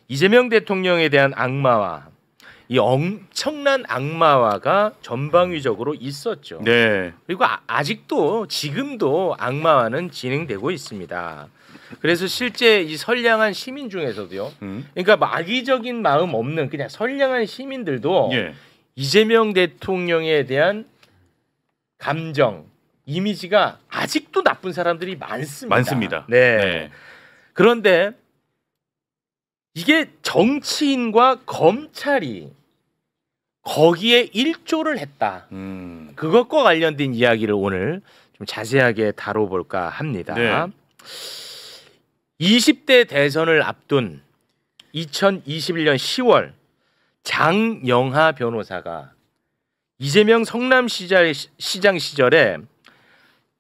이재명 대통령에 대한 악마화, 이 엄청난 악마화가 전방위적으로 있었죠. 네. 그리고 아직도 지금도 악마화는 진행되고 있습니다. 그래서 실제 이 선량한 시민 중에서도요. 그러니까 악의적인 마음 없는 그냥 선량한 시민들도 예. 이재명 대통령에 대한 감정, 이미지가 아직도 나쁜 사람들이 많습니다. 많습니다. 네. 네. 그런데 이게 정치인과 검찰이 거기에 일조를 했다. 그것과 관련된 이야기를 오늘 좀 자세하게 다뤄볼까 합니다. 네. 20대 대선을 앞둔 2021년 10월 장영하 변호사가 이재명 성남시장 시절에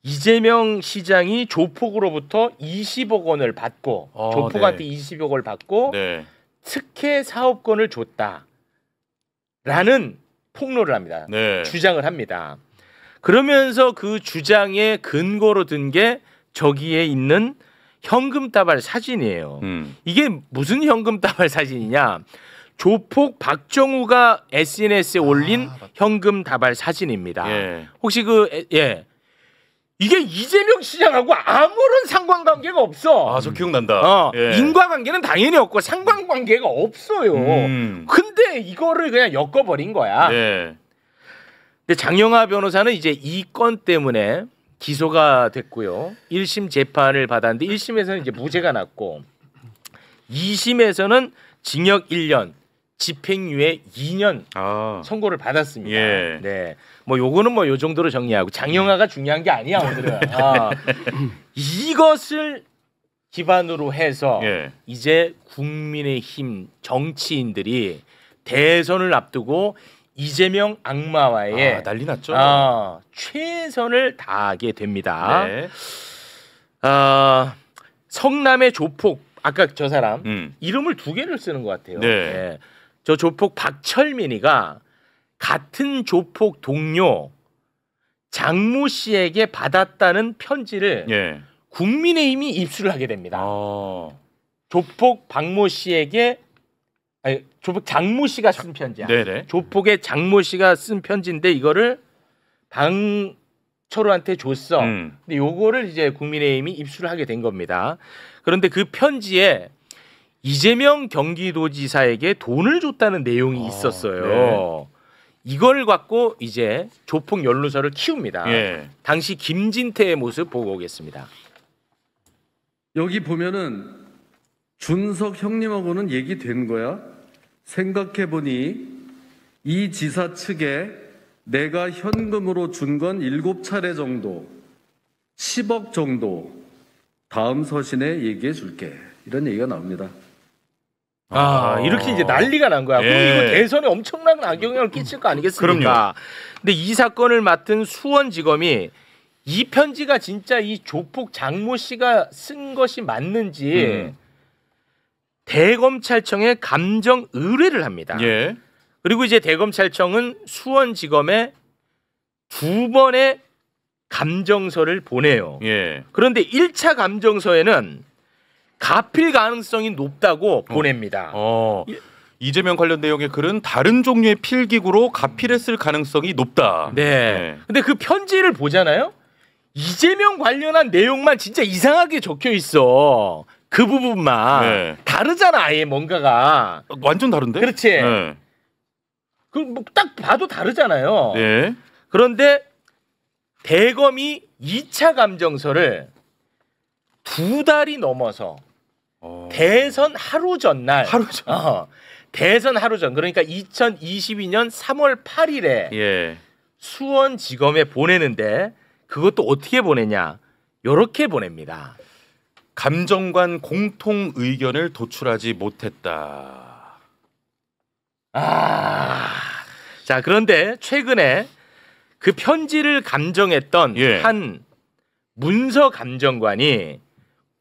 이재명 시장이 조폭으로부터 20억 원을 받고 조폭한테 네. 20억 원을 받고 네. 특혜 사업권을 줬다라는 폭로를 합니다. 네. 주장을 합니다. 그러면서 그 주장의 근거로 든 게 저기에 있는 현금 다발 사진이에요. 이게 무슨 현금 다발 사진이냐? 조폭 박정우가 SNS에 올린 현금 다발 사진입니다. 예. 혹시 이게 이재명 시장하고 아무런 상관관계가 없어. 저 기억난다. 예. 인과관계는 당연히 없고 상관관계가 없어요. 근데 이거를 그냥 엮어버린 거야. 네. 근데 장영하 변호사는 이제 이 건 때문에 기소가 됐고요. 1심 재판을 받았는데 1심에서는 이제 무죄가 났고 2심에서는 징역 1년, 집행유예 2년 선고를 받았습니다. 예. 네, 뭐 요거는 뭐 요 정도로 정리하고 장영하가 중요한 게 아니야 오늘은. 이것을 기반으로 해서 예. 이제 국민의힘 정치인들이 대선을 앞두고 이재명 악마화에 난리 났죠. 최선을 다하게 됩니다. 네. 성남의 조폭 아까 저 사람 이름을 두 개를 쓰는 것 같아요. 네. 네. 저 조폭 박철민이가 같은 조폭 동료 장모 씨에게 받았다는 편지를 예. 국민의힘이 입수를 하게 됩니다. 조폭 박모 씨에게 조폭 장모 씨가 쓴 편지야. 네네. 조폭의 장모 씨가 쓴 편지인데 이거를 방철호한테 줬어. 근데 요거를 이제 국민의힘이 입수를 하게 된 겁니다. 그런데 그 편지에 이재명 경기도지사에게 돈을 줬다는 내용이 있었어요. 네. 이걸 갖고 이제 조폭 연루설을 키웁니다. 예. 당시 김진태의 모습 보고 오겠습니다. 여기 보면은 준석 형님하고는 얘기된 거야. 생각해보니 이 지사 측에 내가 현금으로 준 건 7차례 정도, 10억 정도 다음 서신에 얘기해 줄게. 이런 얘기가 나옵니다. 이렇게 이제 난리가 난 거야. 예. 그럼 이거 대선에 엄청난 악영향을 끼칠 거 아니겠습니까? 그럼요. 근데 이 사건을 맡은 수원지검이 이 편지가 진짜 이 조폭 장모 씨가 쓴 것이 맞는지 대검찰청에 감정 의뢰를 합니다. 예. 그리고 이제 대검찰청은 수원지검에 2번의 감정서를 보내요. 예. 그런데 1차 감정서에는 가필 가능성이 높다고 보냅니다. 이재명 관련 내용의 글은 다른 종류의 필기구로 가필했을 가능성이 높다. 네. 근데 그 편지를 보잖아요. 이재명 관련한 내용만 진짜 이상하게 적혀 있어. 그 부분만 네. 다르잖아. 아예 뭔가가 완전 다른데? 그렇지. 네. 그 뭐 딱 봐도 다르잖아요. 네. 그런데 대검이 2차 감정서를 2달이 넘어서 대선 하루 전날 대선 하루 전 그러니까 2022년 3월 8일에 예. 수원지검에 보내는데 그것도 어떻게 보내냐 이렇게 보냅니다. 감정관 공통 의견을 도출하지 못했다. 자 그런데 최근에 그 편지를 감정했던 한 문서 감정관이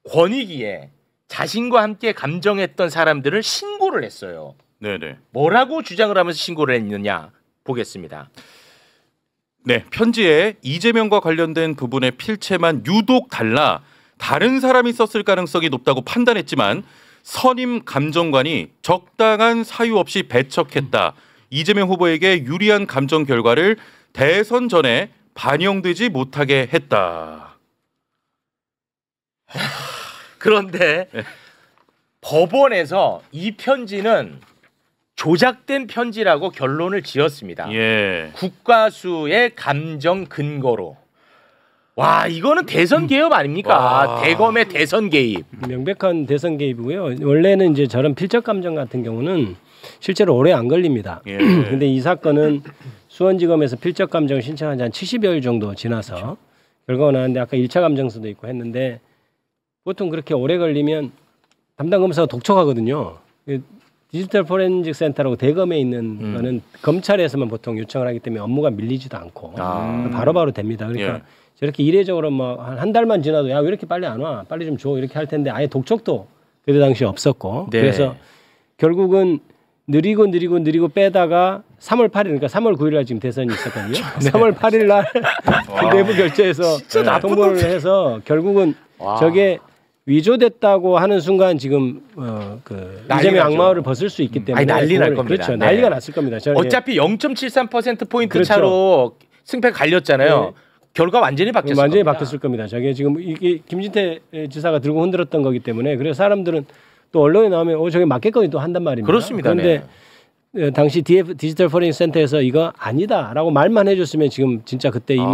권익위에 자신과 함께 감정했던 사람들을 신고를 했어요. 네네. 뭐라고 주장을 하면서 신고를 했느냐 보겠습니다. 네, 편지에 이재명과 관련된 부분의 필체만 유독 달라 다른 사람이 썼을 가능성이 높다고 판단했지만 선임 감정관이 적당한 사유 없이 배척했다. 이재명 후보에게 유리한 감정 결과를 대선 전에 반영되지 못하게 했다. 그런데 법원에서 이 편지는 조작된 편지라고 결론을 지었습니다. 예. 국가수의 감정 근거로. 와, 이거는 대선 개입 아닙니까? 와. 대검의 대선 개입. 명백한 대선 개입이고요. 원래는 이제 저런 필적 감정 같은 경우는 실제로 오래 안 걸립니다. 예. 근데 이 사건은 수원지검에서 필적 감정을 신청한 지 한 70여일 정도 지나서 결과가 나왔는데 아까 1차 감정서도 있고 했는데 보통 그렇게 오래 걸리면 담당 검사가 독촉하거든요. 디지털 포렌식 센터라고 대검에 있는 거는 검찰에서만 보통 요청을 하기 때문에 업무가 밀리지도 않고 바로바로 됩니다. 그러니까 예. 저렇게 이례적으로 뭐 한 달만 지나도 야 왜 이렇게 빨리 안 와? 빨리 좀 줘. 이렇게 할 텐데 아예 독촉도 그때 당시 없었고 네. 그래서 결국은 느리고 빼다가 3월 8일 그러니까 3월 9일 날 지금 대선이 있었거든요. 3월 8일 날 그 내부 결제에서 통보를 해서 결국은 저게 위조됐다고 하는 순간 지금 이재명 악마를 벗을 수 있기 때문에 난리 날 겁니다. 그렇죠. 네. 난리가 났을 겁니다. 어차피 0.73%포인트 그렇죠. 차로 승패 갈렸잖아요. 네. 결과 완전히 바뀌었을 완전히 겁니다. 바뀌었을 겁니다. 저게 지금 이게 김진태 지사가 들고 흔들었던 거기 때문에 그래서 사람들은 또 언론에 나오면 저게 맞겠거니 또 한단 말입니다. 그렇습니다. 그런데 당시 디지털 포렌식 센터에서 이거 아니다라고 말만 해줬으면 지금 진짜 그때 이미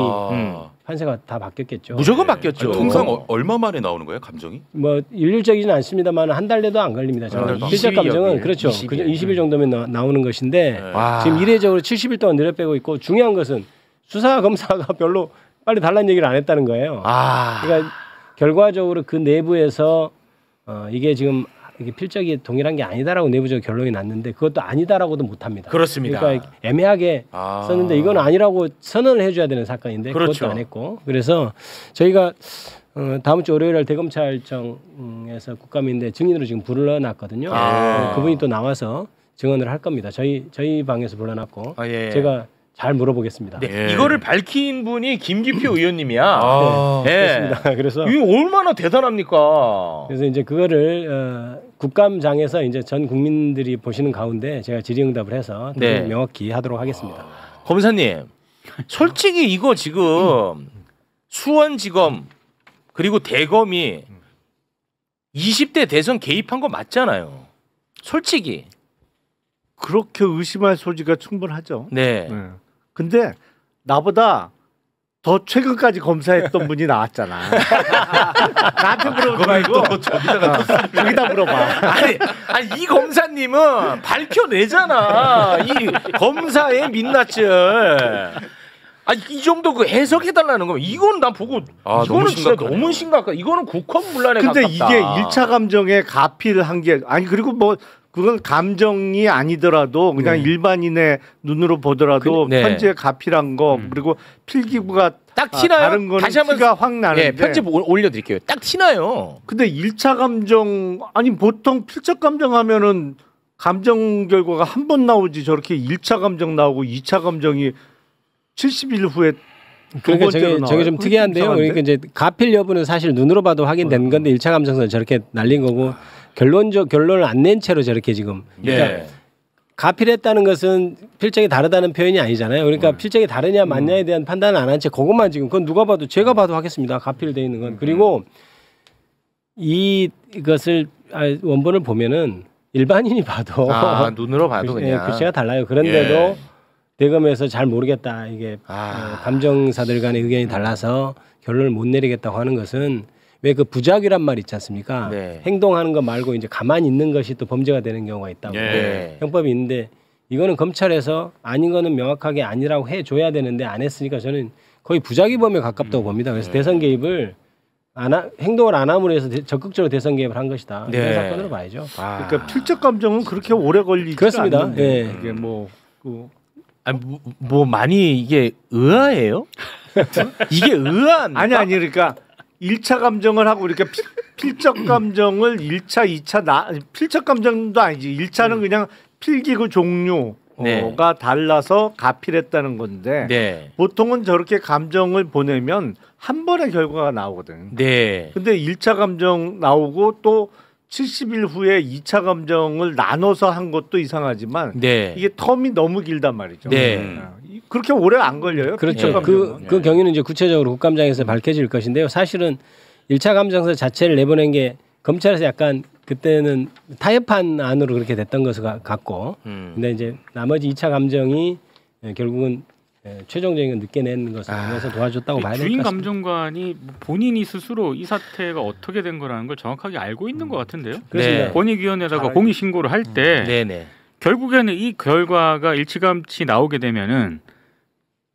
판세가 다 바뀌었겠죠. 무조건 바뀌었죠. 아니, 통상 얼마 만에 나오는 거예요, 감정이? 뭐 일률적이지는 않습니다만 한 달 내도 안 걸립니다. 필적 감정은 그렇죠. 20일 정도면 나오는 것인데 와. 지금 이례적으로 70일 동안 늘려 빼고 있고 중요한 것은 수사 검사가 별로 빨리 달라는 얘기를 안 했다는 거예요. 그러니까 결과적으로 그 내부에서 이게 지금 이게 필적이 동일한 게 아니다라고 내부적 결론이 났는데 그것도 아니다라고도 못합니다. 그렇습니다. 그러니까 애매하게 썼는데 이건 아니라고 선언을 해줘야 되는 사건인데 그렇죠. 그것도 안 했고 그래서 저희가 다음 주 월요일 날 대검찰청에서 국감인데 증인으로 지금 불러놨거든요. 그분이 또 나와서 증언을 할 겁니다. 저희 방에서 불러놨고 예. 제가 잘 물어보겠습니다. 네. 예. 이거를 밝힌 분이 김기표 의원님이야. 네. 그렇습니다. 그래서 이거 얼마나 대단합니까? 그래서 이제 그거를 국감장에서 이제 전 국민들이 보시는 가운데 제가 질의응답을 해서 네. 명확히 하도록 하겠습니다. 검사님, 솔직히 이거 지금 수원지검 그리고 대검이 20대 대선 개입한 거 맞잖아요. 솔직히. 그렇게 의심할 소지가 충분하죠. 네. 근데 나보다 더 최근까지 검사했던 분이 나왔잖아. 나한테 물어보지 말고 저기다 물어봐. 아니 이 검사님은 밝혀내잖아. 이 검사의 민낯을. 아니 이 정도 그 해석해달라는 거면 이거는 난 보고 이거는 진짜 너무 심각해. 이거는 국헌문란에 근데 가깝다. 이게 1차 감정에 가필한 게 아니 그리고 뭐 그건 감정이 아니더라도 그냥 일반인의 눈으로 보더라도 네. 편지에 가필한 거 그리고 필기구가 딱 티나요? 다른 거는 다시 한번 티가 확 나는데. 예, 편집 올려드릴게요. 딱 티나요. 근데 1차 감정 아니 보통 필적 감정하면은 감정 결과가 한 번 나오지 저렇게 1차 감정 나오고 2차 감정이 70일 후에 그러니까 저게 좀 특이한데요. 그러니까 이제 가필 여부는 사실 눈으로 봐도 확인된 건데 1차 감정서는 저렇게 날린 거고 결론을 안 낸 채로 저렇게 지금 그러니까 가필했다는 것은 필적이 다르다는 표현이 아니잖아요. 그러니까 필적이 다르냐 맞냐에 대한 판단을 안 한 채 그것만 지금 그건 누가 봐도 제가 봐도 하겠습니다. 가필돼 있는 건. 그리고 이것을 원본을 보면은 일반인이 봐도 눈으로 봐도 그냥 글씨가 달라요. 그런데도 대검에서 잘 모르겠다. 이게 감정사들 간의 의견이 달라서 결론을 못 내리겠다고 하는 것은 왜 그 부작위란 말 있지 않습니까? 네. 행동하는 거 말고 이제 가만히 있는 것이 또 범죄가 되는 경우가 있다고 형법이 있는데 이거는 검찰에서 아닌 거는 명확하게 아니라고 해줘야 되는데 안 했으니까 저는 거의 부작위범에 가깝다고 봅니다. 그래서 대선 개입을 행동을 안 함으로 해서 적극적으로 대선 개입을 한 것이다. 이런 사건으로 봐야죠. 그러니까 필적 감정은 그렇게 오래 걸리지 그렇습니다. 않는데 이게 뭐 많이 이게 의아해요? 이게 의아한 아니 그러니까 1차 감정을 하고 이렇게 필적 감정을 1차, 2차 필적 감정도 아니지. 1차는 그냥 필기구 종류가 달라서 가필했다는 건데 보통은 저렇게 감정을 보내면 한 번의 결과가 나오거든. 네. 근데 1차 감정 나오고 또 70일 후에 2차 감정을 나눠서 한 것도 이상하지만 네. 이게 텀이 너무 길단 말이죠. 네. 그렇게 오래 안 걸려요. 그렇죠. 필적 감정은. 그 경위는 이제 구체적으로 국감장에서 밝혀질 것인데요. 사실은 1차 감정서 자체를 내보낸 게 검찰에서 약간 그때는 타협한 안으로 그렇게 됐던 것을 같고, 근데 이제 나머지 2차 감정이 결국은 최종적인 걸 늦게 낸 것을 하면서 도와줬다고 봐야 될 것 주인 같습니다. 감정관이 본인이 스스로 이 사태가 어떻게 된 거라는 걸 정확하게 알고 있는 것 같은데요. 그렇습니다. 권익위원회에다가 공익 신고를 할 때 네네. 결국에는 이 결과가 일찌감치 나오게 되면은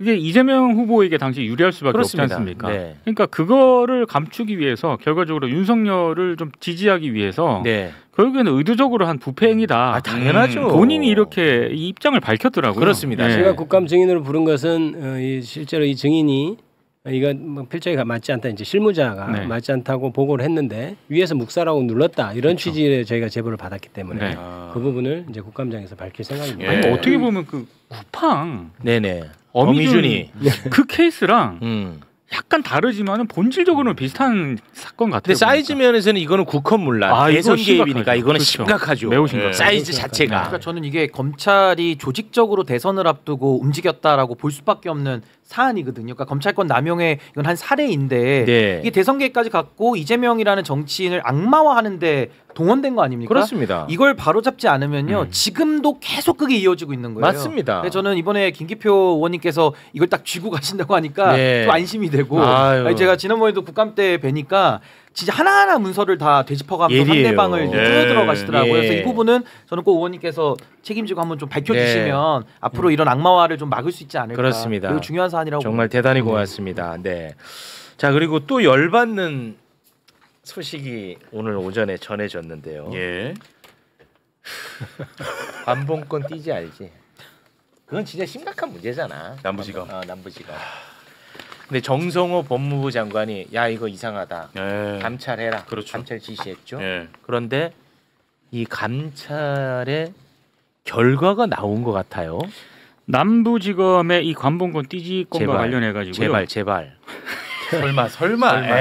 이게 이재명 후보에게 당시 유리할 수밖에 그렇습니다. 없지 않습니까? 네. 그러니까 그거를 감추기 위해서 결과적으로 윤석열을 좀 지지하기 위해서 네. 결국에는 의도적으로 한 부패 행위다. 당연하죠. 본인이 이렇게 이 입장을 밝혔더라고요. 그렇습니다. 네. 제가 국감 증인으로 부른 것은 실제로 이 증인이 이거 뭐 필적이 맞지 않다, 이제 실무자가 네. 맞지 않다고 보고를 했는데 위에서 묵살하고 눌렀다 이런 취지의 저희가 제보를 받았기 때문에 네. 그 부분을 이제 국감장에서 밝힐 생각입니다. 아니, 뭐 어떻게 보면 그 쿠팡 네네. 어미준이 그 케이스랑 음. 약간 다르지만은 본질적으로는 비슷한 사건 같아요. 근데 사이즈 면에서는 이거는 국헌문란, 아, 대선 이거 개입이니까 심각하죠. 이거는 그렇죠. 심각하죠. 매우 심각하죠. 사이즈 자체가. 그러니까 저는 이게 검찰이 조직적으로 대선을 앞두고 움직였다라고 볼 수밖에 없는 사안이거든요. 그러니까 검찰권 남용의 이건 한 사례인데 네. 이게 대선 계획까지 갖고 이재명이라는 정치인을 악마화하는데 동원된 거 아닙니까? 그렇습니다. 이걸 바로잡지 않으면요 지금도 계속 그게 이어지고 있는 거예요. 맞습니다. 근데 저는 이번에 김기표 의원님께서 이걸 딱 쥐고 가신다고 하니까 네. 좀 안심이 되고 아유. 아니, 제가 지난번에도 국감 때 뵈니까 진짜 하나하나 문서를 다 되짚어가면서 예리해요. 상대방을 뚫어 들어가시더라고요. 예. 그래서 이 부분은 저는 꼭 의원님께서 책임지고 한번 좀 밝혀주시면 앞으로 이런 악마화를 좀 막을 수 있지 않을까. 그렇습니다. 매우 중요한 사안이라고 정말 대단히 고맙습니다. 네. 자, 그리고 또 열받는 소식이 오늘 오전에 전해졌는데요. 예. 관봉권 띄지 알지? 그건 진짜 심각한 문제잖아. 남부지검. 남부지검. 근데 정성호 법무부 장관이 야 이거 이상하다. 예. 감찰해라. 그렇죠. 감찰 지시했죠. 예. 그런데 이 감찰의 결과가 나온 것 같아요. 남부지검의 이 관봉권 띠지 건과 제발, 관련해 가지고요. 제발. 설마.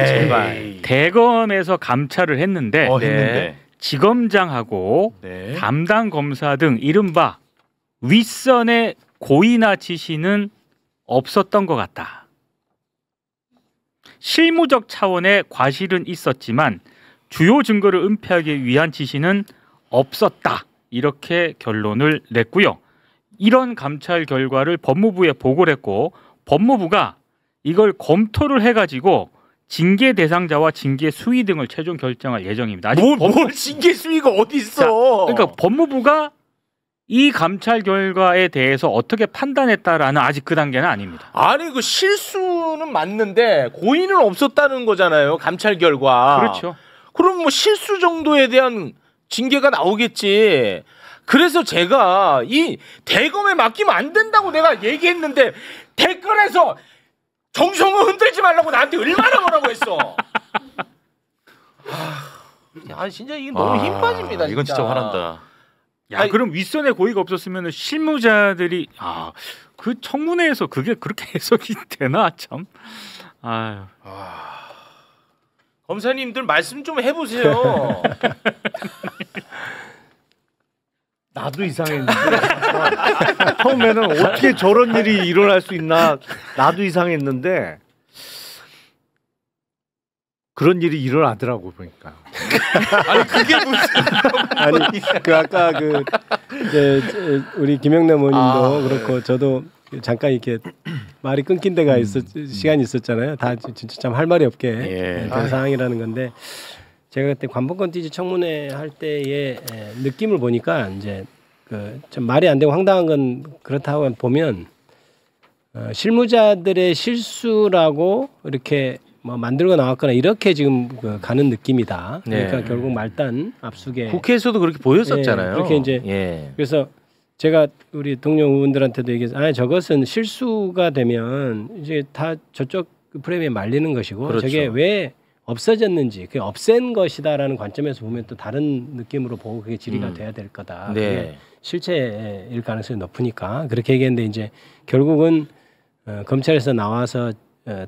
제발. 대검에서 감찰을 했는데 했는데. 지검장하고 네. 담당 검사 등 이른바 윗선의 고의나 지시는 없었던 것 같다. 실무적 차원의 과실은 있었지만 주요 증거를 은폐하기 위한 지시는 없었다. 이렇게 결론을 냈고요. 이런 감찰 결과를 법무부에 보고를 했고 법무부가 이걸 검토를 해가지고 징계 대상자와 징계 수위 등을 최종 결정할 예정입니다. 아직 뭘 징계 수위가 어디 있어? 그러니까 법무부가 이 감찰 결과에 대해서 어떻게 판단했다라는 아직 그 단계는 아닙니다. 아니 그 실수는 맞는데 고의는 없었다는 거잖아요. 감찰 결과. 그렇죠. 그럼 뭐 실수 정도에 대한 징계가 나오겠지. 그래서 제가 이 대검에 맡기면 안 된다고 내가 얘기했는데 댓글에서 정성을 흔들지 말라고 나한테 얼마나 뭐라고 했어. 아 진짜 이게 너무 힘 빠집니다. 이건 진짜 화난다. 야, 아니, 그럼 윗선에 고의가 없었으면 실무자들이 그 청문회에서 그게 그렇게 해석이 되나 참. 아유. 검사님들 말씀 좀 해보세요. 나도 이상했는데 처음에는 어떻게 저런 일이 일어날 수 있나 나도 이상했는데 그런 일이 일어나더라고 보니까. 아니 그게 무슨 아니 그 아까 그 이제 우리 김영남 의원님도 그렇고 저도 잠깐 이렇게 말이 끊긴 데가 시간이 있었잖아요. 다 진짜 참 할 말이 없게 된 상황이라는 건데 제가 그때 관봉권 띠지 청문회 할 때의 느낌을 보니까 이제 그 좀 말이 안 되고 황당한 건 그렇다고 보면 실무자들의 실수라고 이렇게 뭐 만들고 나왔거나 이렇게 지금 가는 느낌이다. 그러니까 네. 결국 말단 압수에 국회에서도 그렇게 보였었잖아요. 그렇게 이제 그래서 제가 우리 동료 의원들한테도 얘기해서 저것은 실수가 되면 이제 다 저쪽 프레임에 말리는 것이고 그렇죠. 저게 왜 없어졌는지 그게 없앤 것이다라는 관점에서 보면 또 다른 느낌으로 보고 그게 질의가 돼야 될 거다. 네. 그게 실체일 가능성이 높으니까 그렇게 얘기했는데 이제 결국은 검찰에서 나와서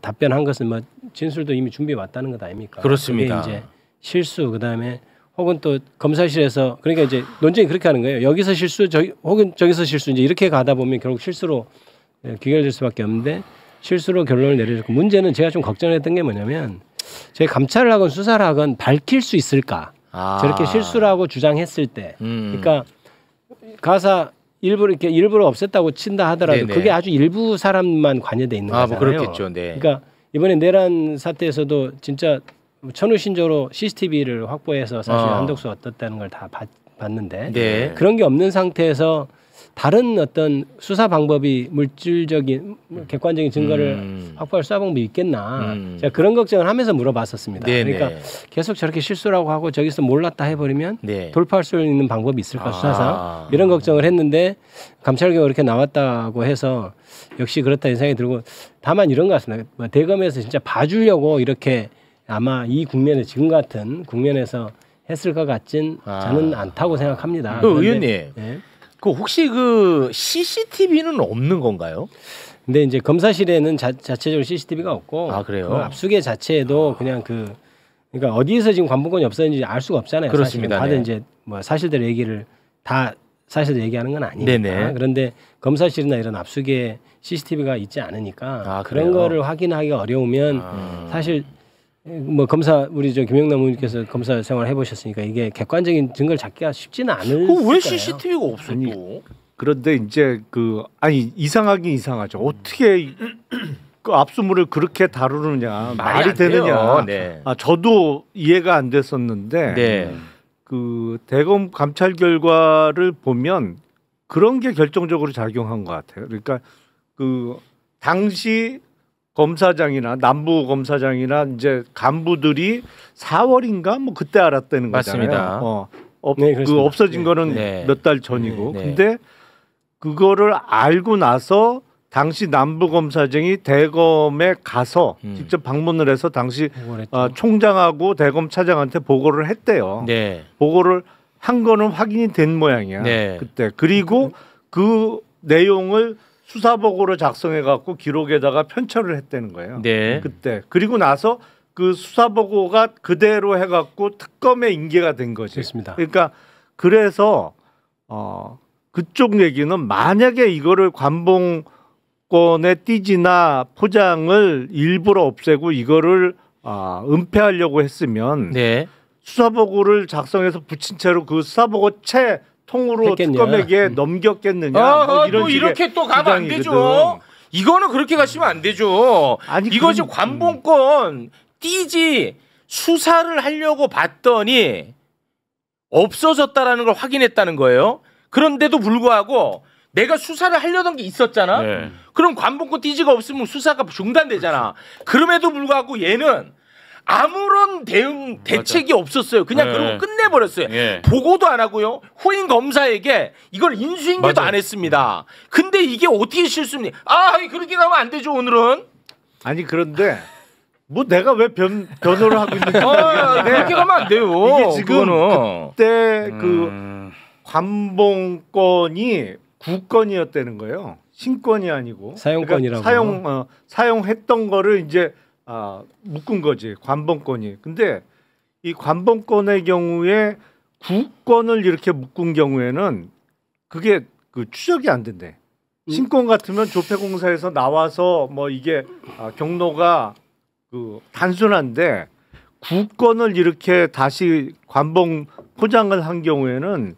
답변한 것은 뭐 진술도 이미 준비해 왔다는 것 아닙니까? 그렇습니다. 그게 이제 실수 그다음에 혹은 또 검사실에서 그러니까 이제 논쟁이 그렇게 하는 거예요. 여기서 실수 혹은 저기서 실수 이제 이렇게 가다 보면 결국 실수로 귀결될 수밖에 없는데 실수로 결론을 내려졌고 문제는 제가 좀 걱정했던 게 뭐냐면 저희 감찰을 하건 수사를 하건 밝힐 수 있을까? 저렇게 실수라고 주장했을 때 그러니까 가사 일부러 없앴다고 친다 하더라도 네네. 그게 아주 일부 사람만 관여돼 있는 거잖아요. 뭐 그렇겠죠. 네. 그러니까 이번에 내란 사태에서도 진짜 천우신조로 CCTV를 확보해서 사실 한덕수가 어떻다는 걸 다 봤는데 네. 그런 게 없는 상태에서 다른 어떤 수사 방법이 물질적인 객관적인 증거를 확보할 수사 방법이 있겠나 제가 그런 걱정을 하면서 물어봤었습니다. 네네. 그러니까 계속 저렇게 실수라고 하고 저기서 몰랐다 해버리면 네. 돌파할 수 있는 방법이 있을까 수사상 이런 걱정을 했는데 감찰 결과가 이렇게 나왔다고 해서 역시 그렇다 생각이 들고 다만 이런 것 같습니다. 대검에서 진짜 봐주려고 이렇게 아마 이 국면에 지금 같은 국면에서 했을 것 같진 저는 않다고 생각합니다. 의원님, 네. 그 혹시 그 CCTV는 없는 건가요? 근데 이제 검사실에는 자체적으로 CCTV가 없고 그래요? 그 압수계 자체도 그냥 그러니까 어디에서 지금 관본권이 없었는지 알 수가 없잖아요. 그렇습니다. 다들 네. 이제 뭐 사실대로 얘기를 다 사실대로 얘기하는 건 아니니까. 네네. 그런데 검사실이나 이런 압수계 CCTV가 있지 않으니까 그런 그래요? 거를 확인하기가 어려우면 사실 뭐 검사 우리 저 김영남 의원님께서 검사 생활 해보셨으니까 이게 객관적인 증거를 찾기가 쉽지는 않을 그 왜 거예요. CCTV가 없어 또? 그런데 이제 이상하긴 이상하죠. 어떻게 그 압수물을 그렇게 다루느냐 말이 안 돼요. 되느냐. 네. 저도 이해가 안 됐었는데 네. 그 대검 감찰 결과를 보면 그런 게 결정적으로 작용한 것 같아요. 그러니까 그 당시 검사장이나 남부 검사장이나 이제 간부들이 4월인가 뭐 그때 알았다는 거잖아요. 맞습니다. 네, 그 그렇습니다. 없어진 거는 네. 몇 달 전이고. 네. 근데 그거를 알고 나서 당시 남부 검사장이 대검에 가서 직접 방문을 해서 당시 총장하고 대검 차장한테 보고를 했대요. 네. 보고를 한 거는 확인이 된 모양이야. 네. 그때. 그리고 그 내용을 수사보고로 작성해 갖고 기록에다가 편철을 했다는 거예요. 네. 그때. 그리고 나서 그 수사보고가 그대로 해 갖고 특검에 인계가 된 거지. 그렇습니다. 그러니까 그래서 그쪽 얘기는 만약에 이거를 관봉권의 띠지나 포장을 일부러 없애고 이거를 은폐하려고 했으면 네. 수사보고를 작성해서 붙인 채로 그 수사보고 채 통으로 했겠냐. 특검에게 넘겼겠느냐 뭐 이런 또 식의 이렇게 또 가면 안 되죠. 주장이거든. 이거는 그렇게 가시면 안 되죠. 아니, 이것이 그럼- 관봉권 띠지 수사를 하려고 봤더니 없어졌다라는 걸 확인했다는 거예요. 그런데도 불구하고 내가 수사를 하려던 게 있었잖아. 네. 그럼 관봉권 띠지가 없으면 수사가 중단되잖아. 그럼에도 불구하고 얘는 아무런 대책이 없었어요. 그냥 네. 그러고 끝내버렸어요. 예. 보고도 안 하고요. 후임 검사에게 이걸 인수인계도 맞아요. 안 했습니다. 근데 이게 어떻게 실수입니까? 그렇게 나오면 안 되죠 오늘은. 아니 그런데 뭐 내가 왜 변호를 하고 있는지 모르겠는데 그렇게 가면 안 돼요. 이게 지금 그거는. 그때 그 관봉권이 구권이었다는 거예요. 신권이 아니고 사용권이라고. 그러니까 사용했던 거를 이제 묶은 거지 관봉권이. 근데 이 관봉권의 경우에 구권을 이렇게 묶은 경우에는 그게 그 추적이 안 된대. 신권 같으면 조폐공사에서 나와서 뭐 이게 경로가 그 단순한데 구권을 이렇게 다시 관봉 포장을 한 경우에는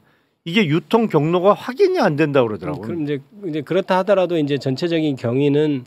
이게 유통 경로가 확인이 안 된다고 그러더라고요. 그럼 이제 그렇다 하더라도 이제 전체적인 경위는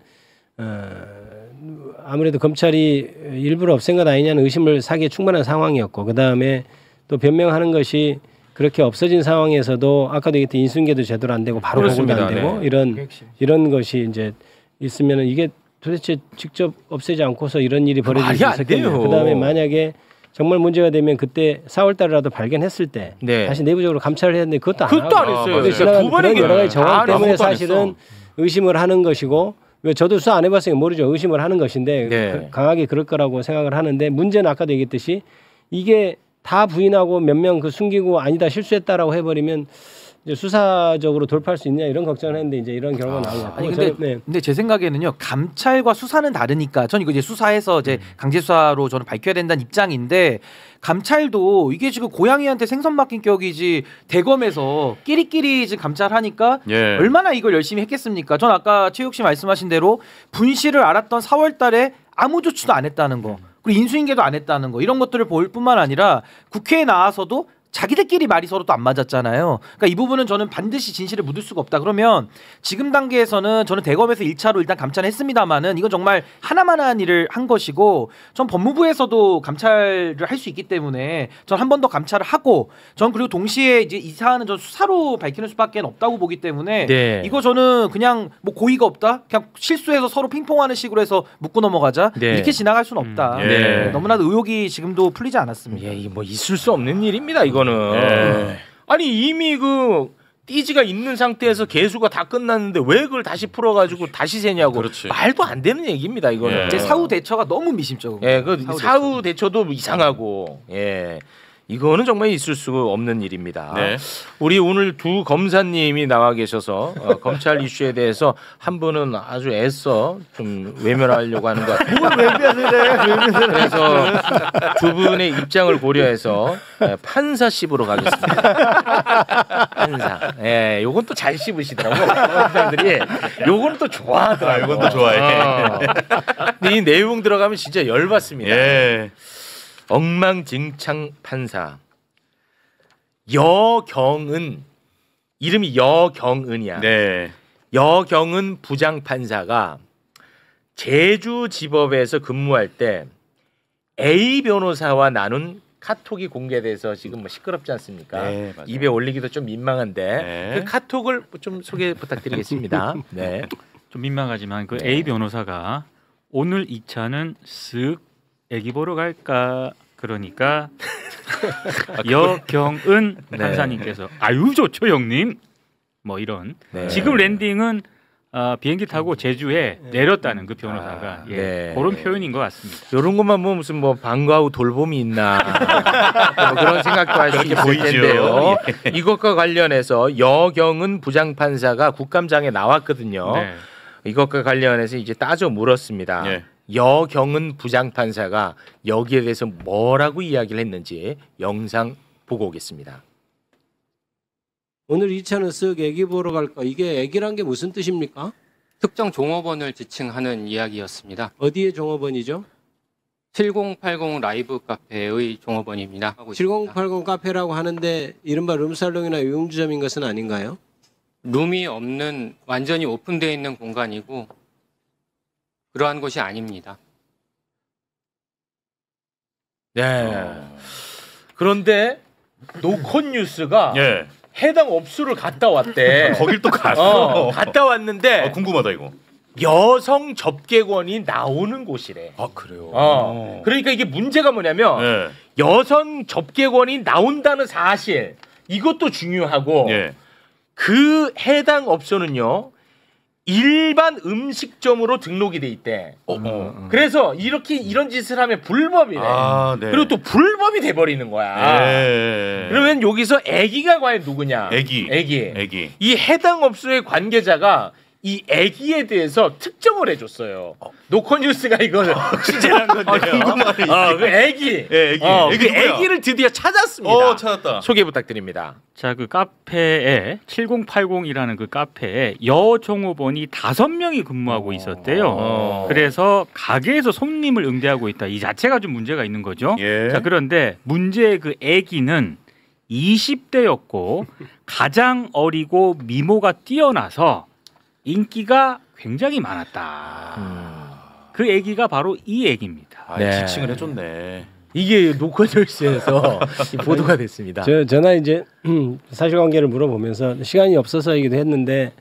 아무래도 검찰이 일부러 없앤 것 아니냐는 의심을 사기에 충분한 상황이었고 그 다음에 또 변명하는 것이 그렇게 없어진 상황에서도 아까도 얘기했던 인수인계도 제대로 안 되고 바로 보고도 안 되고 네. 이런 것이 이제 있으면은 이게 도대체 직접 없애지 않고서 이런 일이 벌어질 말이 수 안 있었겠네요. 돼요. 그다음에 만약에 정말 문제가 되면 그때 4월달이라도 발견했을 때 네. 다시 내부적으로 감찰을 해야 되는데 그것도 안 그것도 안 하고 했어요. 맞아요. 진짜 두 번의 그런 여러 가지 정황 때문에 아무것도 안 사실은 했어. 의심을 하는 것이고 왜 저도 수사 안 해봤으니까 모르죠. 의심을 하는 것인데 네. 강하게 그럴 거라고 생각을 하는데 문제는 아까도 얘기했듯이 이게 다 부인하고 몇 명 그 숨기고 아니다 실수했다라고 해버리면 이제 수사적으로 돌파할 수 있냐 이런 걱정을 했는데 이제 이런 결과가 나온 것 같고. 아니 근데 제 생각에는요 감찰과 수사는 다르니까 전 이거 이제 수사해서 이제 강제 수사로 저는 밝혀야 된다는 입장인데 감찰도 이게 지금 고양이한테 생선 맡긴 격이지 대검에서 끼리끼리 지금 감찰하니까 얼마나 이걸 열심히 했겠습니까? 전 아까 최욱 씨 말씀하신 대로 분실을 알았던 4월달에 아무 조치도 안 했다는 거 그리고 인수인계도 안 했다는 거 이런 것들을 볼 뿐만 아니라 국회에 나와서도 자기들끼리 말이 서로 또 안 맞았잖아요. 그러니까 이 부분은 저는 반드시 진실을 묻을 수가 없다. 그러면 지금 단계에서는 저는 대검에서 1차로 일단 감찰했습니다만은 이건 정말 하나만한 일을 한 것이고 전 법무부에서도 감찰을 할 수 있기 때문에 전 한 번 더 감찰을 하고 전 그리고 동시에 이제 이 사안은 전 수사로 밝히는 수밖에 없다고 보기 때문에 네. 이거 저는 그냥 뭐 고의가 없다. 그냥 실수해서 서로 핑퐁하는 식으로 해서 묻고 넘어가자. 네. 이렇게 지나갈 수는 없다. 네. 너무나도 의혹이 지금도 풀리지 않았습니다. 예, 이게 뭐 있을 수 없는 일입니다. 이거는. 아니 이미 그 띠지가 있는 상태에서 개수가 다 끝났는데 왜 그걸 다시 풀어가지고 다시 세냐고. 그렇지. 말도 안 되는 얘기입니다. 이거는. 제 사후 대처가 너무 미심쩍은 예, 거예요. 그 사후 대처도 이상하고. 예. 이거는 정말 있을 수가 없는 일입니다. 네. 우리 오늘 두 검사님이 나와 계셔서 검찰 이슈에 대해서 한 분은 아주 애써 좀 외면하려고 하는 것 같아요. 뭘 외면을 해? 그래서 두 분의 입장을 고려해서 판사 씹으러 가겠습니다. 판사. 예, 요건 또 잘 씹으시더라고. 사람들이 요건 또 좋아하더라고. 요건 또 좋아해. 근데 이 내용 들어가면 진짜 열받습니다. 예. 엉망진창 판사 여경은 이름이 여경은이야. 네. 여경은 부장판사가 제주지법에서 근무할 때 A 변호사와 나눈 카톡이 공개돼서 지금 뭐 시끄럽지 않습니까? 네, 맞아요. 입에 올리기도 좀 민망한데 네. 그 카톡을 좀 소개 부탁드리겠습니다. 네. 좀 민망하지만 그 A 변호사가 오늘 2차는 쓱 애기 보러 갈까 그러니까 여경은 판사님께서 아유 좋죠 형님 뭐 이런 네. 지금 랜딩은 비행기 타고 제주에 내렸다는 그 변호사가 예, 네. 그런 표현인 것 같습니다. 이런 것만 보면 무슨 뭐 방과 후 돌봄이 있나 뭐 그런 생각도 할 수 있을 보이죠. 텐데요. 이것과 관련해서 여경은 부장판사가 국감장에 나왔거든요. 네. 이것과 관련해서 이제 따져 물었습니다. 예. 여경은 부장판사가 여기에 대해서 뭐라고 이야기를 했는지 영상 보고 오겠습니다. 오늘 2차는 쓱 애기 보러 갈까? 이게 애기란 게 무슨 뜻입니까? 특정 종업원을 지칭하는 이야기였습니다. 어디의 종업원이죠? 7080 라이브 카페의 종업원입니다. 7080 카페라고 하는데 이른바 룸살롱이나 유흥주점인 것은 아닌가요? 룸이 없는 완전히 오픈되어 있는 공간이고 그러한 곳이 아닙니다. 네. 그런데 노컷뉴스가 예. 해당 업소를 갔다 왔대. 거길 또 갔어. 갔다 왔는데 궁금하다 이거. 여성 접객원이 나오는 곳이래. 아 그래요. 그러니까 이게 문제가 뭐냐면 예. 여성 접객원이 나온다는 사실 이것도 중요하고 예. 그 해당 업소는요 일반 음식점으로 등록이 돼 있대. 그래서 이런 짓을 하면 불법이래. 아, 네. 그리고 또 불법이 돼 버리는 거야. 예. 그러면 여기서 애기가 과연 누구냐? 애기. 이 해당 업소의 관계자가 이 애기에 대해서 특정을 해줬어요. 노컷뉴스가 이걸 취재한 건데요. 그 애기. 예, 애기. 그 누구야? 애기를 드디어 찾았습니다. 찾았다. 소개 부탁드립니다. 자, 그 카페에 7080이라는 그 카페에 여종업원이 5명이 근무하고 있었대요. 그래서 가게에서 손님을 응대하고 있다. 이 자체가 좀 문제가 있는 거죠. 예. 자, 그런데 문제의 그 아기는 20대였고 가장 어리고 미모가 뛰어나서 인기가 굉장히 많았다. 그 아기가 바로 이 아기입니다. 네. 지칭을 해줬네. 이게 노컷뉴스에서 보도가 됐습니다. 전화 이제 사실관계를 물어보면서 시간이 없어서이기도 했는데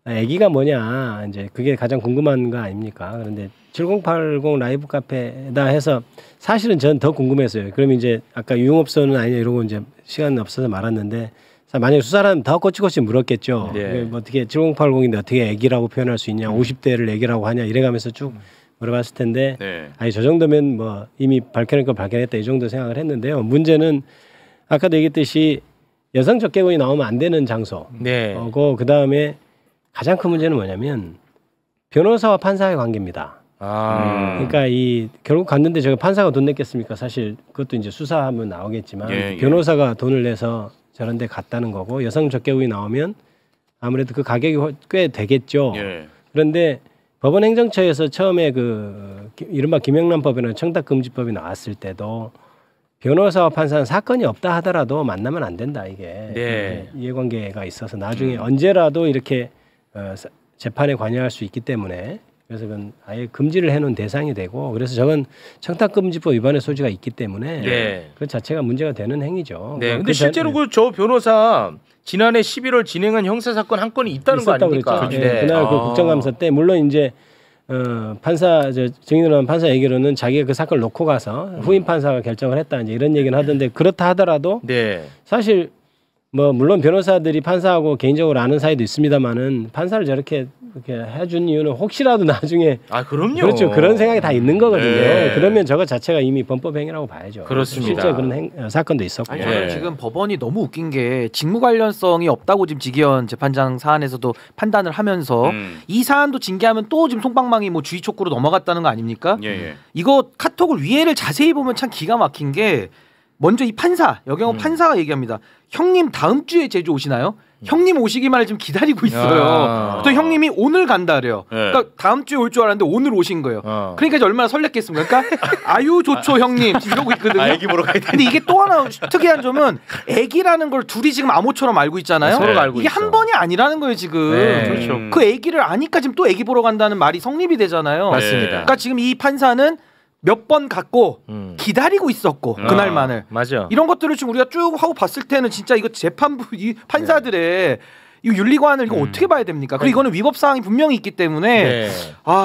아기가 뭐냐 이제 그게 가장 궁금한 거 아닙니까? 그런데 7080 라이브 카페다 해서 사실은 전 더 궁금했어요. 그럼 이제 아까 유흥업소는 아니냐 이러고 이제 시간 없어서 말았는데 만약에 수사라면 더 꼬치꼬치 물었겠죠. 네. 뭐 어떻게 7080인데 어떻게 애기라고 표현할 수 있냐, 50대를 애기라고 하냐 이래가면서 쭉 물어봤을 텐데 네. 아니 저 정도면 뭐 이미 밝혀낼 거 밝혀냈다 이 정도 생각을 했는데요. 문제는 아까도 얘기했듯이 여성 적개군이 나오면 안 되는 장소. 네. 그 다음에 가장 큰 문제는 뭐냐면 변호사와 판사의 관계입니다. 그러니까 결국 갔는데 저기 판사가 돈 냈겠습니까? 사실 그것도 이제 수사하면 나오겠지만 변호사가 돈을 내서 저런 데 갔다는 거고 여성 적개군이 나오면 아무래도 그 가격이 꽤 되겠죠. 그런데 법원 행정처에서 처음에 그 이른바 김영란법이나 청탁금지법이 나왔을 때도 변호사와 판사는 사건이 없다 하더라도 만나면 안 된다 이게 이해관계가 있어서 나중에 언제라도 이렇게 재판에 관여할 수 있기 때문에 그래서 그건 아예 금지를 해놓은 대상이 되고 그래서 저건 청탁금지법 위반의 소지가 있기 때문에 그 자체가 문제가 되는 행위죠. 네. 근데 실제로 저 변호사 지난해 11월 진행한 형사 사건 한 건이 있다는 거 아닙니까? 네. 그날 그 국정감사 때 물론 이제 판사 증인으로 한 판사 얘기로는 자기가 그 사건을 놓고 가서 후임 판사가 결정을 했다 이제 이런 얘기는 하던데 그렇다 하더라도 사실 뭐 물론 변호사들이 판사하고 개인적으로 아는 사이도 있습니다만은 판사를 저렇게 이렇게 해준 이유는 혹시라도 나중에 그럼요. 그렇죠. 그런 생각이 다 있는 거거든요. 그러면 저거 자체가 이미 범법 행위라고 봐야죠. 그렇습니다. 실제 그런 사건도 있었고. 아니, 저는 지금 법원이 너무 웃긴 게 직무 관련성이 없다고 지금 지기현 재판장 사안에서도 판단을 하면서 이 사안도 징계하면 또 지금 솜방망이 뭐 주의 촉구로 넘어갔다는 거 아닙니까? 이거 카톡을 위에를 자세히 보면 참 기가 막힌 게 먼저 이 판사 여경호 판사가 얘기합니다. 형님 다음 주에 제주 오시나요? 형님 오시기만을 지금 기다리고 있어요. 또 형님이 오늘 간다래요. 그러니까 다음 주에 올 줄 알았는데 오늘 오신 거예요. 그러니까 이제 얼마나 설렜겠습니까? 그러니까 아유 좋죠 형님 지금 이러고 있거든요. 애기 보러 가야 돼. 근데 이게 또 하나 특이한 점은 애기라는 걸 둘이 지금 암호처럼 알고 있잖아요. 서로가 알고 이게 있어. 한 번이 아니라는 거예요 지금. 그렇죠. 그 애기를 아니까 지금 또 애기 보러 간다는 말이 성립이 되잖아요. 맞습니다. 그러니까 지금 이 판사는 몇 번 갔고 기다리고 있었고 그날만을 맞아. 이런 것들을 지금 우리가 쭉 하고 봤을 때는 진짜 이거 재판부 이 판사들의 이 윤리관을 이거 어떻게 봐야 됩니까? 그리고 이거는 위법 사항이 분명히 있기 때문에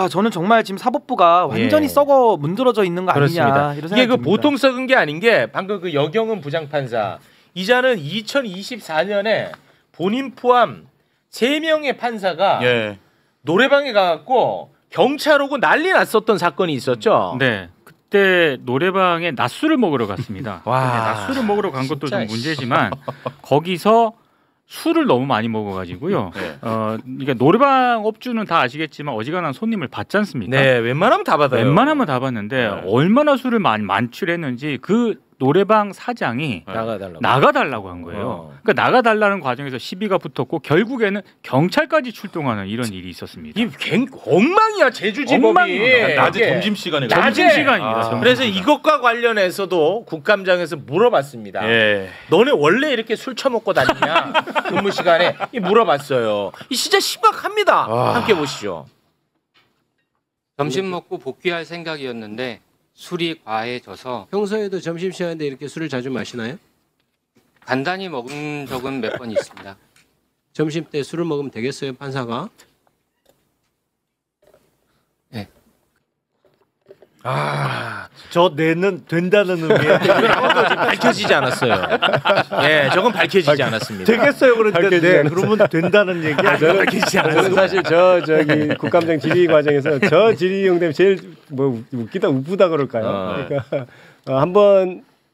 저는 정말 지금 사법부가 완전히 썩어 문드러져 있는 거 아니냐 이런 생각이 이게 그 듭니다. 보통 썩은 게 아닌 게 방금 그 여경은 부장판사 이자는 2024년에 본인 포함 3명의 판사가 노래방에 가갖고 경찰 오고 난리 났었던 사건이 있었죠. 네. 그때 노래방에 낮술을 먹으러 갔습니다. 근데 낮술을 먹으러 간 것도 좀 문제지만 거기서 술을 너무 많이 먹어가지고요. 그러니까 노래방 업주는 다 아시겠지만 어지간한 손님을 받지 않습니까? 네, 웬만하면 다 받아요. 웬만하면 다 받는데 얼마나 술을 많이 만취했는지 그 노래방 사장이 나가달라고 한 거예요. 그러니까 나가달라는 과정에서 시비가 붙었고 결국에는 경찰까지 출동하는 이런 일이 있었습니다. 이 엉망이야 제주지법이. 낮에 점심시간에. 점심시간입니다. 그래서 이것과 관련해서도 국감장에서 물어봤습니다. 너네 원래 이렇게 술 처먹고 다니냐? 근무 시간에 물어봤어요. 이 진짜 심각합니다. 함께 보시죠. 점심 먹고 복귀할 생각이었는데 술이 과해져서 평소에도 점심시간인데 이렇게 술을 자주 마시나요? 간단히 먹은 적은 몇 번 있습니다. 점심 때 술을 먹으면 되겠어요, 판사가? 네. 저 뇌는 된다는 의미에 지금 밝혀지지 않았어요. 네, 저건 밝혀지지 않았습니다. 되겠어요 그런데 그러면 된다는 얘기야. 밝혀지지 않았어요. 저는 사실 저기 국감장 질의 과정에서 저 질의용 때문에 제일 뭐 웃기다 우프다 그럴까요? 그러니까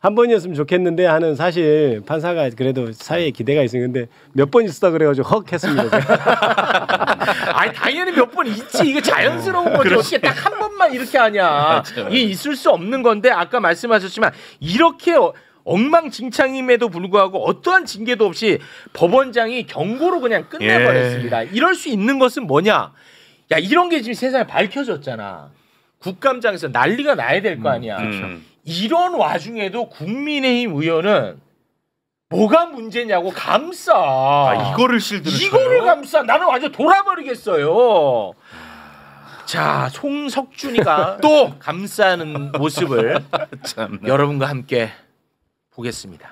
한 번이었으면 좋겠는데 하는 사실 판사가 그래도 사회에 기대가 있었는데 몇 번 있었다 그래가지고 헉 했습니다. 아니 당연히 몇 번 있지. 이거 자연스러운 거지. 어떻게 딱 한 번만 이렇게 하냐. 이게 있을 수 없는 건데 아까 말씀하셨지만 이렇게 엉망진창임에도 불구하고 어떠한 징계도 없이 법원장이 경고로 그냥 끝내버렸습니다. 이럴 수 있는 것은 뭐냐. 야 이런 게 지금 세상에 밝혀졌잖아. 국감장에서 난리가 나야 될 거 아니야. 이런 와중에도 국민의힘 의원은 뭐가 문제냐고 감싸. 이거를 실드를 이거를 감싸. 나는 완전 돌아버리겠어요. 자, 송석준이가 또 감싸는 모습을 여러분과 함께 보겠습니다.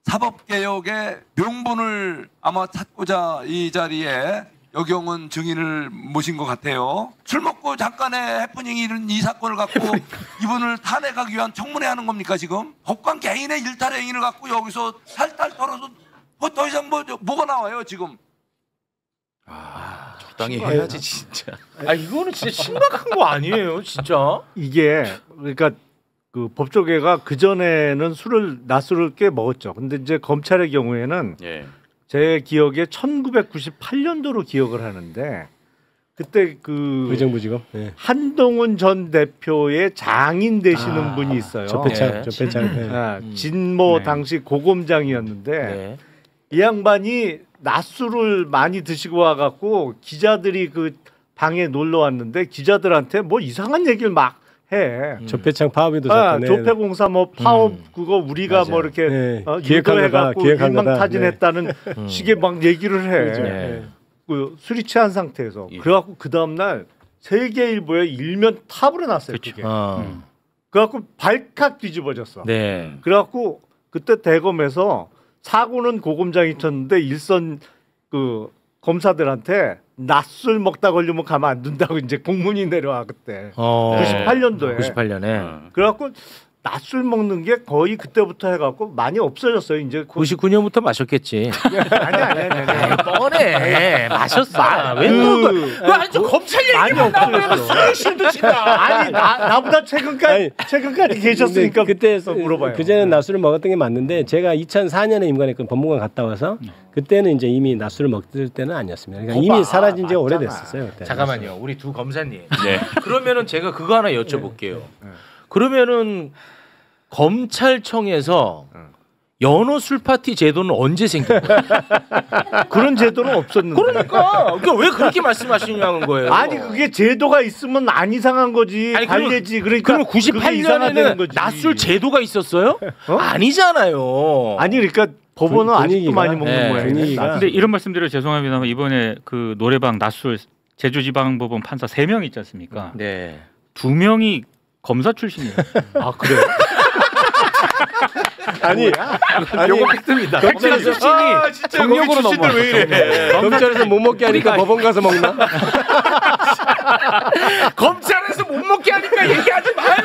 사법개혁의 명분을 아마 찾고자 이 자리에 여경은 증인을 모신 것 같아요. 술 먹고 잠깐의 해프닝이 이런 이 사건을 갖고 이분을 탄핵하기 위한 청문회 하는 겁니까 지금? 법관 개인의 일탈 행위를 갖고 여기서 살달 털어서 뭐 더 이상 뭐가 나와요 지금? 적당히 해야지 진짜. 이거는 진짜 심각한 거 아니에요, 진짜? 이게 그러니까 그 법조계가 그 전에는 낮술을 꽤 먹었죠. 근데 이제 검찰의 경우에는 제 기억에 1998년도로 기억을 하는데 그때 그 의정부지검 네. 한동훈 전 대표의 장인 되시는 분이 있어요. 조폐창. 진모 당시 고검장이었는데 이 양반이 낮술을 많이 드시고 와갖고 기자들이 그 방에 놀러 왔는데 기자들한테 뭐 이상한 얘기를 막 해. 조폐창 파업에도 샀던 조폐공사 뭐 파업 그거 우리가 뭐 이렇게 유도해갖고 일망타진했다는 식의 막 얘기를 해. 그 술이 취한 상태에서 그래갖고 그 다음날 세계일보에 일면 탑으로 났어요. 그게. 그래갖고 발칵 뒤집어졌어. 그래갖고 그때 대검에서 사고는 고검장이 쳤는데 일선 그 검사들한테 낮술 먹다 걸리면 가만 안 둔다고 이제 공문이 내려와 그때 98년도에. 98년에. 그래갖고 낮술 먹는 게 거의 그때부터 해갖고 많이 없어졌어요. 이제 99년부터 마셨겠지. 아니. 뻔해. 마셨어. 왜 또 아주 검찰 얘기만 나오면 술신도 친다. 아니 나보다 최근까지 계셨으니까 그때 물어봐요. 그전에는 낮술을 먹었던 게 맞는데 제가 2004년에 임관했건 법무관 갔다 와서 그때는 이제 이미 낮술을 먹을 때는 아니었습니다. 그러니까 이미 사라진 지가 오래됐었어요. 그때. 잠깐만요. 우리 두 검사님. 그러면은 제가 그거 하나 여쭤볼게요. 그러면은 검찰청에서 연어 술 파티 제도는 언제 생긴 거예요? 그런 제도는 없었는데. 그러니까 왜 그렇게 말씀하시냐는 거예요. 아니 그게 제도가 있으면 안 이상한 거지. 관례지. 그러니까 그럼 98년에는 낮술 제도가 있었어요? 아니잖아요. 아니 그러니까 법원은 아직도 많이 먹는 모양이에요. 근데 이런 말씀드려 죄송합니다만 이번에 그 노래방 낮술 제주지방법원 판사 3명 있지 않습니까? 2명이 검사 출신이에요. 아 그래요? 아니 요거 팩트입니다. 검찰 출신이 경력으로 넘어. 왜 이래? 검찰에서 못 먹게 하니까 법원 가서 먹나? 검찰에서 못 먹게 하니까 얘기하지 마요.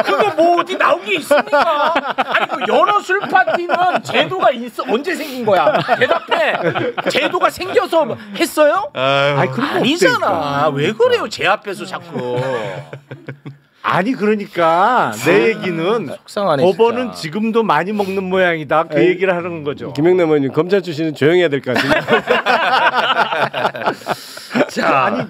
그거 뭐 어디 나온 게 있습니까? 아니 그 연어 술 파티는 제도가 있어 언제 생긴 거야? 대답해. 제도가 생겨서 했어요? 아니잖아. 왜 그래요? 제 앞에서 자꾸. 아니 그러니까 내 얘기는 속상하네, 법원은 진짜. 지금도 많이 먹는 모양이다. 그 얘기를 하는 거죠. 김영남 의원님 검찰 출신은 조용히 해야 될 것 같은데. 자, 아니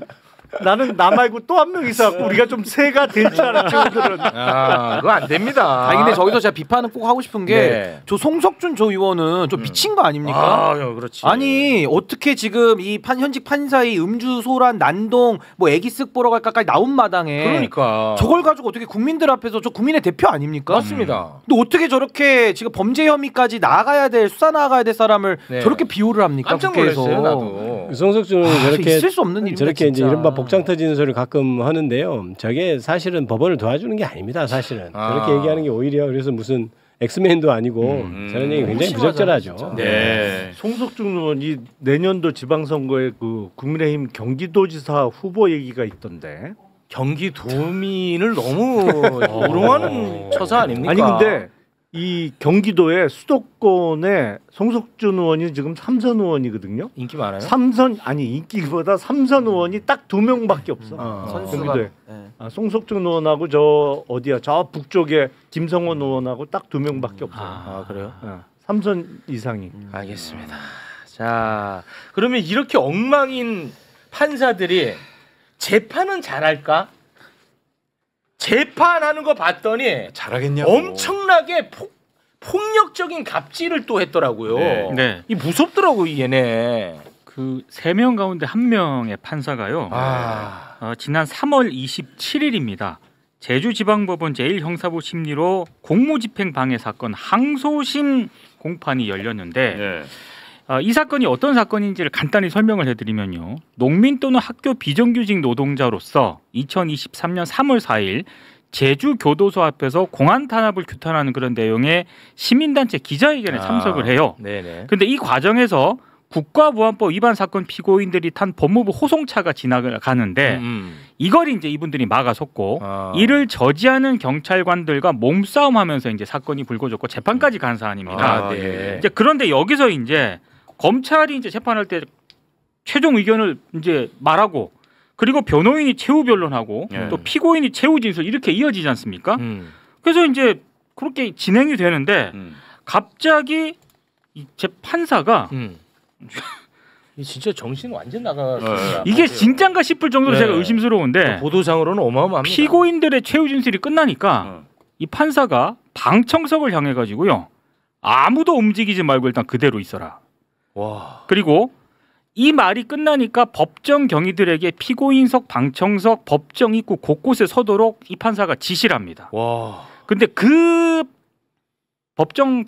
나는 나 말고 또 한 명 있어갖고 우리가 좀 새가 될 줄 알았죠. 오늘은. 그거 안 됩니다. 아니 근데 저기서 제가 비판은 꼭 하고 싶은 게 저 송석준 조 의원은 좀 미친 거 아닙니까? 그렇지. 아니 어떻게 지금 이 현직 판사의 음주 소란 난동 뭐 애기 쓱 보러 갈까까지 나온 마당에 그러니까 저걸 가지고 어떻게 국민들 앞에서 저 국민의 대표 아닙니까? 맞습니다. 근데 어떻게 저렇게 지금 범죄 혐의까지 나가야 될 수사 나가야 될 사람을 저렇게 비호를 합니까? 깜짝 국회에서. 놀랐어요, 나도. 송석준은 저렇게 있을 수 없는 일입니다, 저렇게 이제 진짜. 이른바 복장 터지는 소리를 가끔 하는데요. 저게 사실은 법원을 도와주는 게 아닙니다. 사실은 저렇게 얘기하는 게 오히려 그래서 무슨 엑스맨도 아니고 저런 얘기 굉장히 부적절하죠. 송석준 의원이 내년도 지방선거에 그 국민의힘 경기도지사 후보 얘기가 있던데. 경기도민을 너무 우롱하는 처사 아닙니까? 아니 근데 이 경기도의 수도권에 송석준 의원이 지금 3선 의원이거든요. 인기 많아요? 3선 아니 인기보다 3선 의원이 딱 2명밖에 없어. 선수가. 송석준 의원하고 저 어디야 저 북쪽에 김성원 의원하고 딱 2명밖에 없어요. 그래요? 3선 이상이. 알겠습니다. 자 그러면 이렇게 엉망인 판사들이 재판은 잘할까? 재판하는 거 봤더니 잘하겠냐고. 엄청나게 폭력적인 갑질을 또 했더라고요. 이 무섭더라고 얘네. 그 3명 가운데 1명의 판사가요. 지난 3월 27일입니다. 제주지방법원 제1형사부 심리로 공무집행 방해 사건 항소심 공판이 열렸는데 이 사건이 어떤 사건인지를 간단히 설명을 해드리면요. 농민 또는 학교 비정규직 노동자로서 2023년 3월 4일 제주교도소 앞에서 공안 탄압을 규탄하는 그런 내용의 시민단체 기자회견에 참석을 해요. 그런데 이 과정에서 국가보안법 위반 사건 피고인들이 탄 법무부 호송차가 지나가는데 이걸 이제 이분들이 막아섰고 이를 저지하는 경찰관들과 몸싸움하면서 이제 사건이 불거졌고 재판까지 간 사안입니다. 이제 그런데 여기서 이제 검찰이 이제 재판할 때 최종 의견을 이제 말하고 그리고 변호인이 최후 변론하고 또 피고인이 최후 진술 이렇게 이어지지 않습니까? 그래서 이제 그렇게 진행이 되는데 갑자기 제 판사가 진짜 정신 완전 나갔어요. 이게 진짠가 싶을 정도로 제가 의심스러운데 보도상으로는 어마어마합니다. 피고인들의 최후 진술이 끝나니까 이 판사가 방청석을 향해 가지고요. 아무도 움직이지 말고 일단 그대로 있어라. 와. 그리고 이 말이 끝나니까 법정 경위들에게 피고인석, 방청석, 법정 입구 곳곳에 서도록 이 판사가 지시를 합니다. 와. 근데 그 법정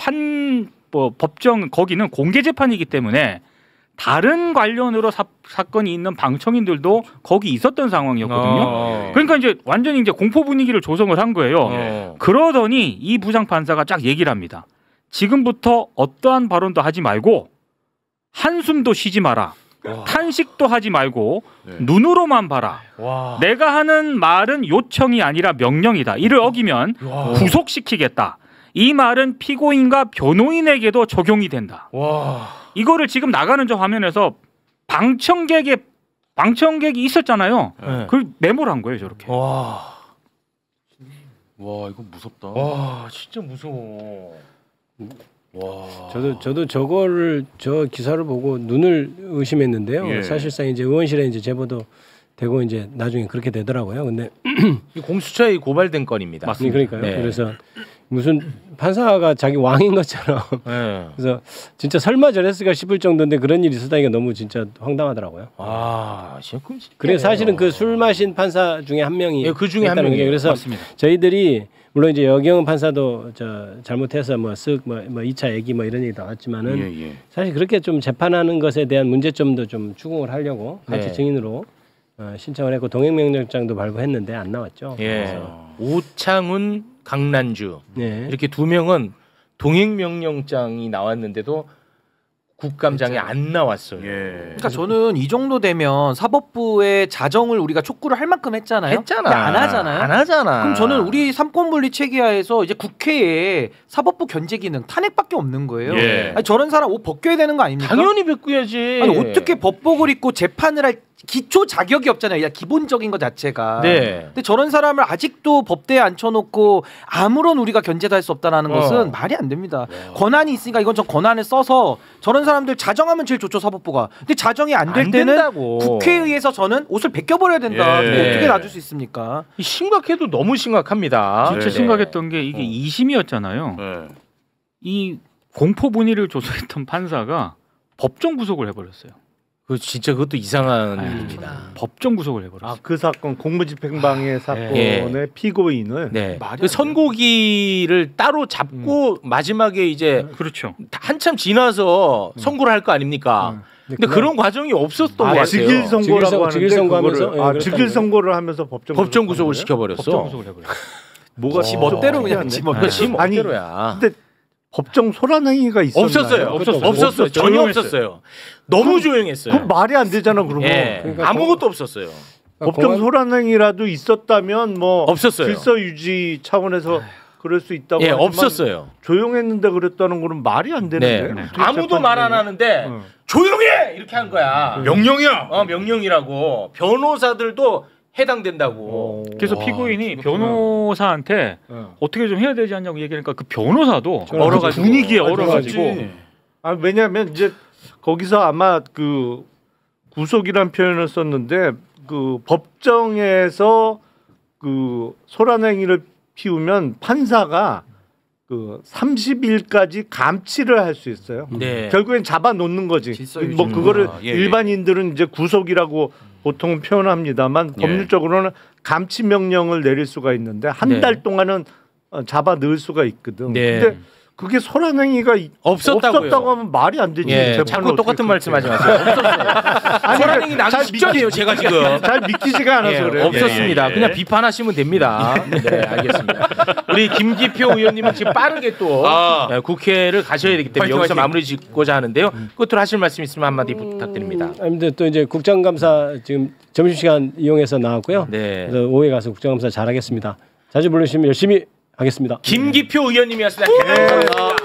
거기는 공개 재판이기 때문에 다른 관련으로 사건이 있는 방청인들도 거기 있었던 상황이었거든요. 그러니까 이제 완전히 이제 공포 분위기를 조성을 한 거예요. 그러더니 이 부장 판사가 쫙 얘기를 합니다. 지금부터 어떠한 발언도 하지 말고 한숨도 쉬지 마라. 탄식도 하지 말고 눈으로만 봐라. 내가 하는 말은 요청이 아니라 명령이다. 이를 어기면 구속시키겠다. 이 말은 피고인과 변호인에게도 적용이 된다. 이거를 지금 나가는 저 화면에서 방청객이 있었잖아요. 그걸 메모를 한 거예요, 저렇게. 와, 이거 무섭다. 와, 진짜 무서워. 와. 저도 저 기사를 보고 눈을 의심했는데요. 예. 사실상 이제 의원실에 이제 제보도 되고 이제 나중에 그렇게 되더라고요. 근데 이 공수처에 고발된 건입니다. 맞습니다. 그러니까요. 네. 그래서 무슨 판사가 자기 왕인 것처럼 네. 그래서 진짜 설마 저랬을까 싶을 정도인데 그런 일이 있었다니까 너무 진짜 황당하더라고요. 그래 사실은 그 술 마신 판사 중에 한 명이 그 중에 한 명이에요. 그래서 맞습니다. 저희들이 물론 이제 여경 판사도 잘못해서 뭐 2차 얘기 뭐 이런 얘기 나왔지만은 사실 그렇게 좀 재판하는 것에 대한 문제점도 좀 추궁을 하려고 같이 증인으로 신청을 했고 동행명령장도 발부했는데 안 나왔죠. 그래서 오창훈, 강난주 네. 이렇게 두 명은 동행명령장이 나왔는데도 국감장에 안 나왔어요. 그러니까 저는 이 정도 되면 사법부의 자정을 우리가 촉구를 할 만큼 했잖아요. 했잖아. 안 하잖아요. 안 하잖아. 그럼 저는 우리 삼권분리 체계하에서 이제 국회에 사법부 견제 기능 탄핵밖에 없는 거예요. 아니, 저런 사람 옷 벗겨야 되는 거 아닙니까? 당연히 벗겨야지. 아니, 어떻게 법복을 입고 재판을 할 기초 자격이 없잖아요. 기본적인 것 자체가. 네. 근데 저런 사람을 아직도 법대에 앉혀놓고 아무런 우리가 견제도 할 수 없다는 것은 말이 안 됩니다. 권한이 있으니까 이건 전 권한을 써서 저런 사람들 자정하면 제일 좋죠, 사법부가. 근데 자정이 안 될 때는 된다고. 국회의해서 저는 옷을 벗겨버려야 된다. 어떻게 놔줄 수 있습니까? 심각해도 너무 심각합니다. 진짜 심각했던 게 이게 2심이었잖아요. 이 공포 분위기를 조성했던 판사가 법정 구속을 해버렸어요. 그 진짜 그것도 이상한 일입니다. 법정 구속을 해버렸어요. 그 사건 공무집행방해 사건의 피고인을 그 선고기를 따로 잡고 마지막에 이제 그렇죠. 한참 지나서 선고를 할 거 아닙니까? 근데 그런 과정이 없었던 것 같아요. 직일 선고라고 하는데 직일선고하면서 직일 선고를 하면서 법정 구속을 시켜버렸어. 법정 구속을 해버렸어. 뭐가 지 멋대로 그냥 지 멋대로. 아니 근데 법정 소란행위가 있었나요? 없었어요. 전혀 없었어요. 너무 조용했어요. 그건 말이 안 되잖아, 그러면. 그러니까 아무것도 없었어요. 법정 소란행위라도 있었다면 뭐 없었어요. 질서 유지 차원에서 그럴 수 있다고 하지만 없었어요. 조용했는데 그랬다는 거는 말이 안 되는데. 아무도 말 안 하는데 조용해 이렇게 한 거야. 명령이야. 명령이라고. 변호사들도 해당된다고. 그래서 피고인이 변호사한테 어떻게 좀 해야 되지 않냐고 얘기하니까 그 변호사도 얼어가지고 분위기에 얼어가지고. 왜냐하면 이제 거기서 아마 그 구속이란 표현을 썼는데 그 법정에서 그 소란행위를 피우면 판사가 그 30일까지 감치를 할 수 있어요. 결국엔 잡아 놓는 거지. 뭐 그거를 일반인들은 이제 구속이라고 보통 표현합니다만 법률적으로는 감치 명령을 내릴 수가 있는데 한 달 동안은 잡아 넣을 수가 있거든. 근데 그게 소란행위가 없었다고 하면 말이 안 되지. 자꾸 똑같은 말씀하지 마세요. 없었어요. 소란행위 나기 직전이에요. 제가 지금 잘 믿기지가 않아서 그래요. 없었습니다. 그냥 비판하시면 됩니다. 네, 알겠습니다. 우리 김기표 의원님은 지금 빠르게 또 국회를 가셔야 되기 때문에 여기서 마무리 짓고자 하는데요. 끝으로 하실 말씀 있으면 한마디 부탁드립니다. 근데 또 이제 국정감사 지금 점심시간 이용해서 나왔고요. 그래서 오후에 가서 국정감사 잘하겠습니다. 자주 불러주시면 열심히 하겠습니다. 김기표 의원님이었습니다. 감사합니다.